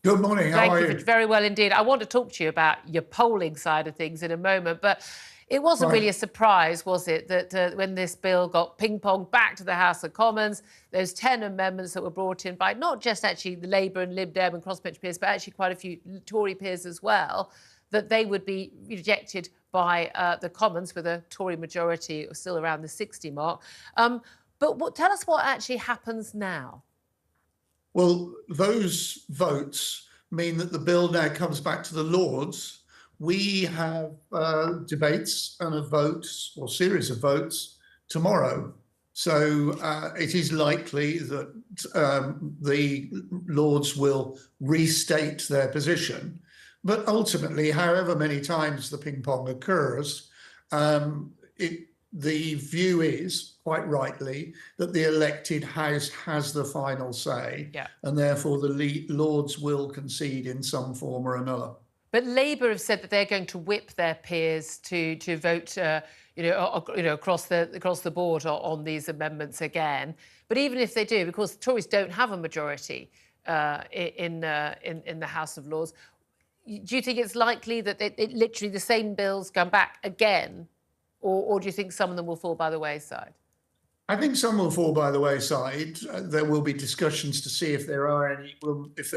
Good morning. How are you? Very well indeed. I want to talk to you about your polling side of things in a moment, but it wasn't really a surprise, was it, that when this bill got ping-ponged back to the House of Commons, those 10 amendments that were brought in by not just actually the Labour and Lib Dem and crossbench peers, but actually quite a few Tory peers as well, that they would be rejected by the Commons with a Tory majority still around the 60 mark. But tell us what actually happens now. Well, those votes mean that the bill now comes back to the Lords. We have debates and a vote or series of votes tomorrow. So it is likely that the Lords will restate their position. But ultimately, however many times the ping pong occurs, the view is, quite rightly, that the elected House has the final say, and therefore the Lords will concede in some form or another. But Labour have said that they're going to whip their peers to vote, across the board on these amendments again. But even if they do, because the Tories don't have a majority in the House of Lords, do you think it's likely that literally the same bills come back again? Or do you think some of them will fall by the wayside? I think some will fall by the wayside. There will be discussions to see if there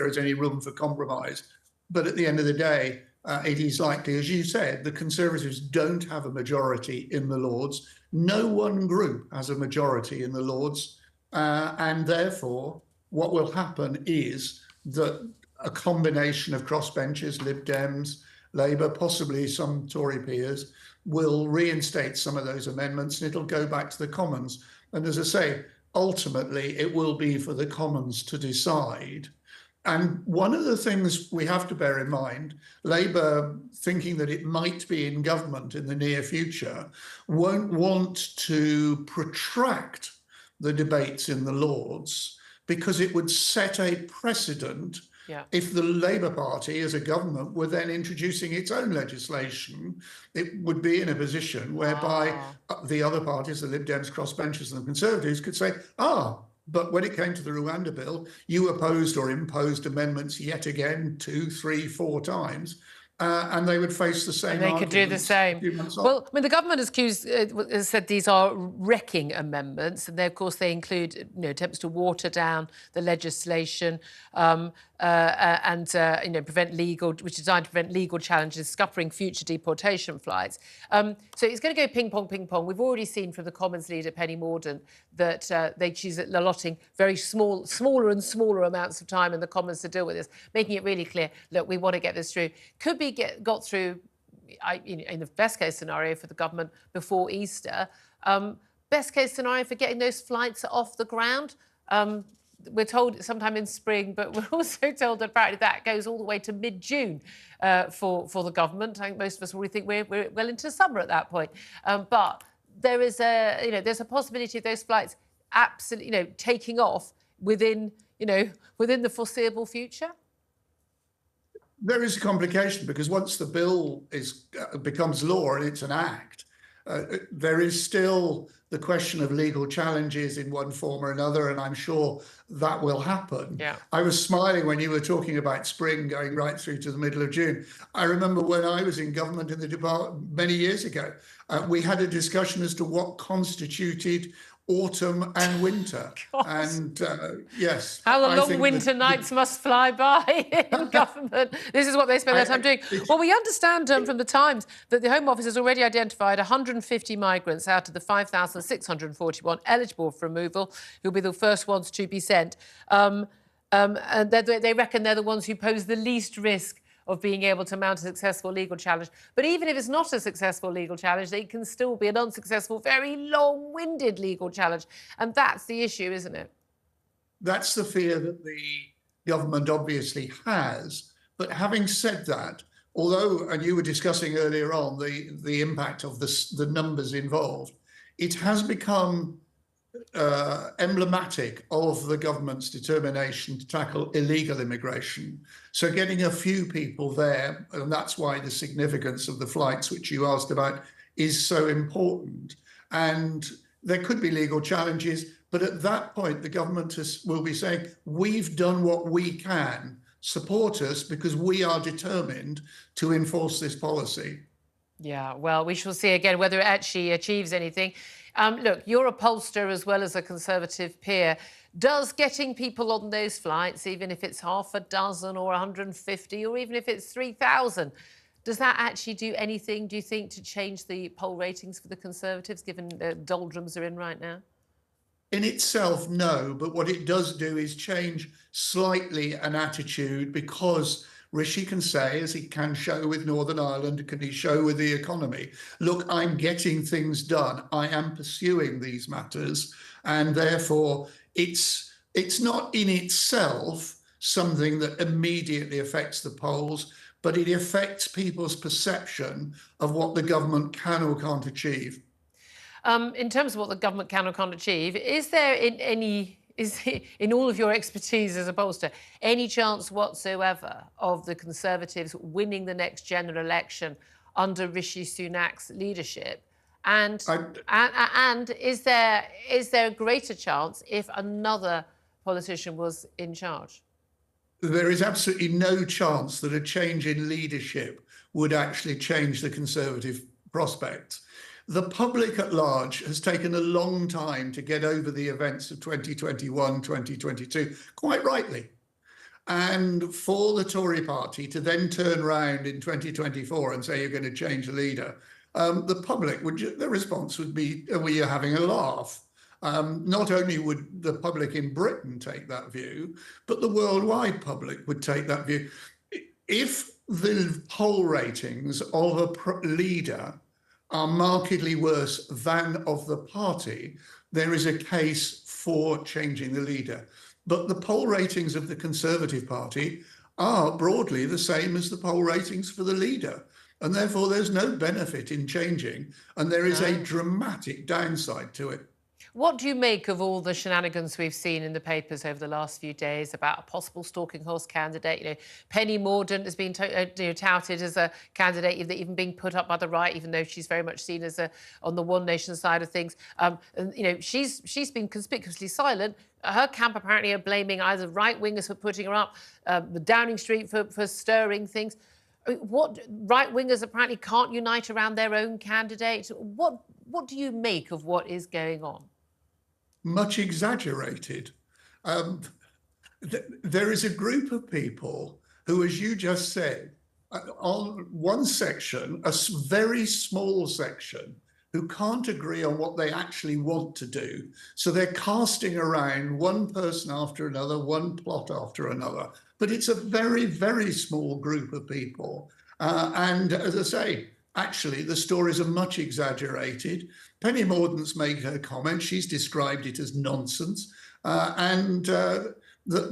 is any room for compromise. But at the end of the day, it is likely, as you said, the Conservatives don't have a majority in the Lords. No one group has a majority in the Lords. And therefore, what will happen is that a combination of crossbenchers, Lib Dems, Labour, possibly some Tory peers, will reinstate some of those amendments and it'll go back to the Commons. And as I say, ultimately, it will be for the Commons to decide. And one of the things we have to bear in mind, Labour, thinking that it might be in government in the near future, won't want to protract the debates in the Lords because it would set a precedent if the Labour Party as a government were then introducing its own legislation. It would be in a position whereby the other parties, the Lib Dems, crossbenchers and the Conservatives could say, but when it came to the Rwanda Bill, you opposed or imposed amendments yet again 2, 3, 4 times. And they would face the same. And they could do the same. Well, I mean, the government has said these are wrecking amendments, and they include, attempts to water down the legislation and which is designed to prevent legal challenges, scuppering future deportation flights. So it's going to go ping pong, ping pong. We've already seen from the Commons leader Penny Mordaunt that they choose allotting very smaller and smaller amounts of time in the Commons to deal with this, making it really clear. Look, we want to get this through. Could be got through, in the best case scenario for the government before Easter. Best case scenario for getting those flights off the ground. We're told sometime in spring, but we're also told that apparently that goes all the way to mid-June for the government. I think most of us already think we're well into summer at that point. But there is there's a possibility of those flights absolutely, taking off within the foreseeable future. There is a complication because once the bill becomes law and it's an act, there is still the question of legal challenges in one form or another, and I'm sure that will happen. I was smiling when you were talking about spring going right through to the middle of June. I remember when I was in government in the department many years ago, we had a discussion as to what constituted autumn and winter. And yes. How the long winter nights must fly by in government. This is what they spend their time doing. Well, we understand from the Times that the Home Office has already identified 150 migrants out of the 5,641 eligible for removal who'll be the first ones to be sent. And they reckon they're the ones who pose the least risk of being able to mount a successful legal challenge. But even if it's not a successful legal challenge, it can still be an unsuccessful, very long-winded legal challenge. And that's the issue, isn't it? That's the fear that the government obviously has. But having said that, although, and you were discussing earlier on the impact of the numbers involved, it has become emblematic of the government's determination to tackle illegal immigration. So getting a few people there, and that's why the significance of the flights which you asked about is so important. And there could be legal challenges, but at that point, the government will be saying, we've done what we can support us because we are determined to enforce this policy. Yeah, well, we shall see again whether it actually achieves anything. Look, you're a pollster as well as a Conservative peer. Does getting people on those flights, even if it's half a dozen or 150, or even if it's 3,000, does that actually do anything, do you think, to change the poll ratings for the Conservatives, given the doldrums they're in right now? In itself, no, but what it does do is change slightly an attitude, because Rishi can say, as he can show with Northern Ireland, can he show with the economy, look, I'm getting things done, I am pursuing these matters, and therefore it's not in itself something that immediately affects the polls, but it affects people's perception of what the government can or can't achieve. In terms of what the government can or can't achieve, is there in all of your expertise as a pollster, any chance whatsoever of the Conservatives winning the next general election under Rishi Sunak's leadership? And is there a greater chance if another politician was in charge? There is absolutely no chance that a change in leadership would actually change the Conservative prospects. The public at large has taken a long time to get over the events of 2021, 2022, quite rightly. And for the Tory party to then turn around in 2024 and say you're going to change the leader, the public the response would be, we are having a laugh. Not only would the public in Britain take that view, but the worldwide public would take that view. If the poll ratings of a leader are markedly worse than of the party, there is a case for changing the leader. But the poll ratings of the Conservative Party are broadly the same as the poll ratings for the leader. And therefore, there's no benefit in changing. And there is a dramatic downside to it. What do you make of all the shenanigans we've seen in the papers over the last few days about a possible stalking horse candidate? You know, Penny Mordaunt has been touted as a candidate, even being put up by the right, even though she's very much seen as on the One Nation side of things. And, you know, she's been conspicuously silent. Her camp apparently are blaming either right-wingers for putting her up, the Downing Street for stirring things. What right-wingers apparently can't unite around their own candidate. What do you make of what is going on? Much exaggerated. There is a group of people who, as you just said, on one section, a very small section, who can't agree on what they actually want to do. So they're casting around one person after another, one plot after another. But it's a very, very small group of people. And as I say, actually, the stories are much exaggerated. Penny Mordaunt's made her comment. She's described it as nonsense. The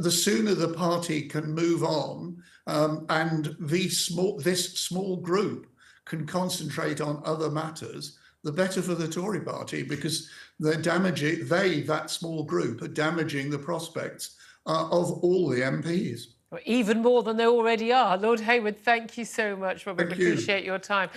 sooner the party can move on and this small group can concentrate on other matters, the better for the Tory party, because that small group, are damaging the prospects of all the MPs. Even more than they already are. Lord Hayward, thank you so much, Robert. Thank you. Appreciate your time.